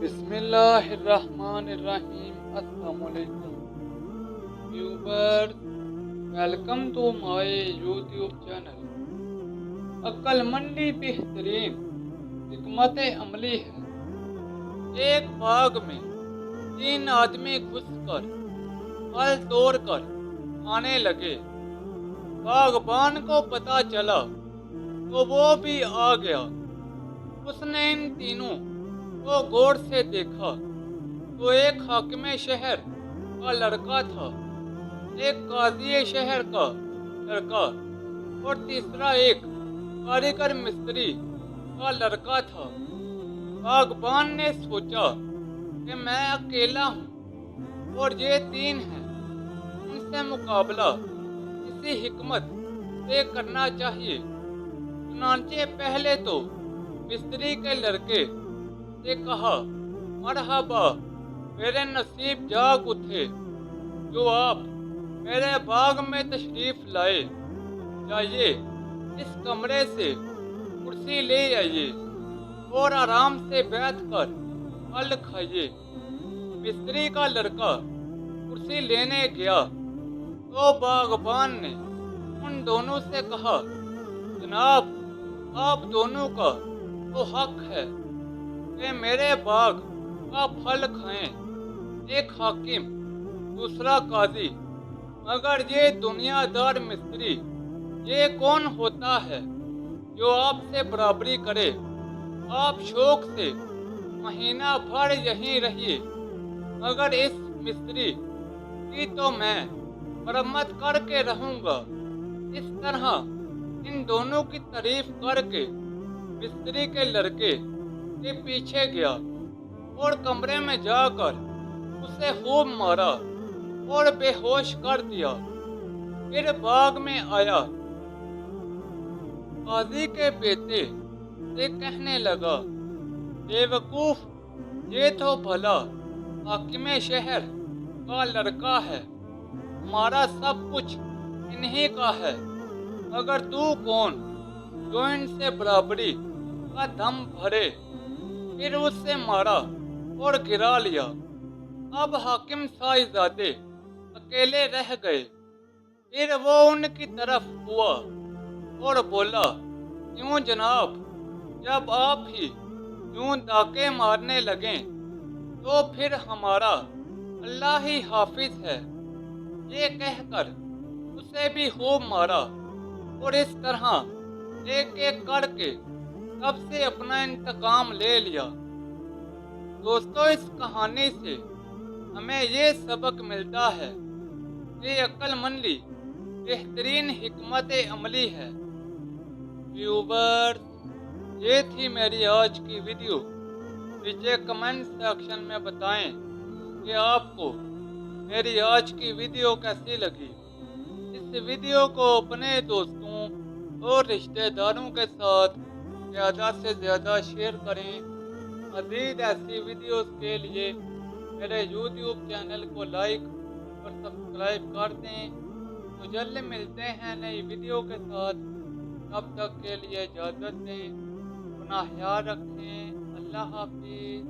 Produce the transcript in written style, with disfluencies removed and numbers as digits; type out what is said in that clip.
بسم اللہ الرحمن الرحیم۔ السلام علیکم viewers, welcome to my YouTube channel. عقل مندی بہترین حکمت عملی ہے۔ ایک باغ میں 3 آدمی گھس کر پھل توڑ کر کھانے لگے۔ باغبان کو پتہ چلا تو وہ بھی آ گیا۔ اس نے ان تینوں کو غور سے دیکھا تو ایک حاکم شہر کا لڑکا تھا، ایک قاضی شہر کا لڑکا اور تیسرا ایک کاریگر مستری کا لڑکا تھا۔ باغبان نے سوچا کہ میں اکیلا ہوں اور یہ 3 ہیں، ان سے مقابلہ کسی حکمت سے کرنا چاہیے۔ چنانچہ پہلے تو مستری کے لڑکے سے کہا، مرحبا، میرے نصیب جاگ اٹھے جو آپ میرے باغ میں تشریف لائے۔ جائیے اس کمرے سے کرسی لے آئیے اور آرام سے بیٹھ کر پھل کھائیے۔ مستری کا لڑکا کرسی لینے گیا تو باغبان نے ان دونوں سے کہا، جناب، آپ دونوں کا تو حق ہے کہ میرے باغ کا پھل کھائیں۔ ایک حاکم، دوسرا قاضی، مگر یہ دنیا دار مستری، یہ کون ہوتا ہے جو آپ سے برابری کرے؟ آپ شوق سے مہینہ بھر یہیں رہیے، مگر اس مستری کی تو میں مرمت کر کے رہوں گا۔ اس طرح ان دونوں کی تعریف کر کے مستری کے لڑکے کے پیچھے گیا اور کمرے میں جا کر اسے خوب مارا اور بے ہوش کر دیا۔ پھر باغ میں آیا، قاضی کے بیٹے سے کہنے لگا، بے وقوف، یہ تو بھلا حاکم شہر کا لڑکا ہے، ہمارا سب کچھ انہی کا ہے، مگر تو کون جو ان سے برابری کا دم بھرے؟ پھر اس سے مارا اور گرا لیا۔ اب حاکم صاحبزادے اکیلے رہ گئے۔ پھر وہ ان کی طرف ہوا اور بولا، کیوں جناب، جب آپ ہی یوں ڈاکے مارنے لگیں تو پھر ہمارا اللہ ہی حافظ ہے۔ یہ کہہ کر اسے بھی خوب مارا اور اس طرح ایک ایک کر کے سب سے اپنا انتقام لے لیا۔ دوستو، اس کہانی سے ہمیں یہ سبق ملتا ہے کہ عقل مندی بہترین حکمت عملی ہے۔ ویورز، یہ تھی میری آج کی ویڈیو۔ نیچے کمنٹ سیکشن میں بتائیں کہ آپ کو میری آج کی ویڈیو کیسی لگی۔ اس ویڈیو کو اپنے دوستوں اور رشتہ داروں کے ساتھ زیادہ سے زیادہ شیئر کریں۔ مزید ایسی ویڈیوز کے لیے میرے یوٹیوب چینل کو لائک اور سبسکرائب کر دیں۔ تو جلد ملتے ہیں نئی ویڈیو کے ساتھ، تب تک کے لیے اجازت دیں۔ اپنا خیال رکھیں۔ اللہ حافظ۔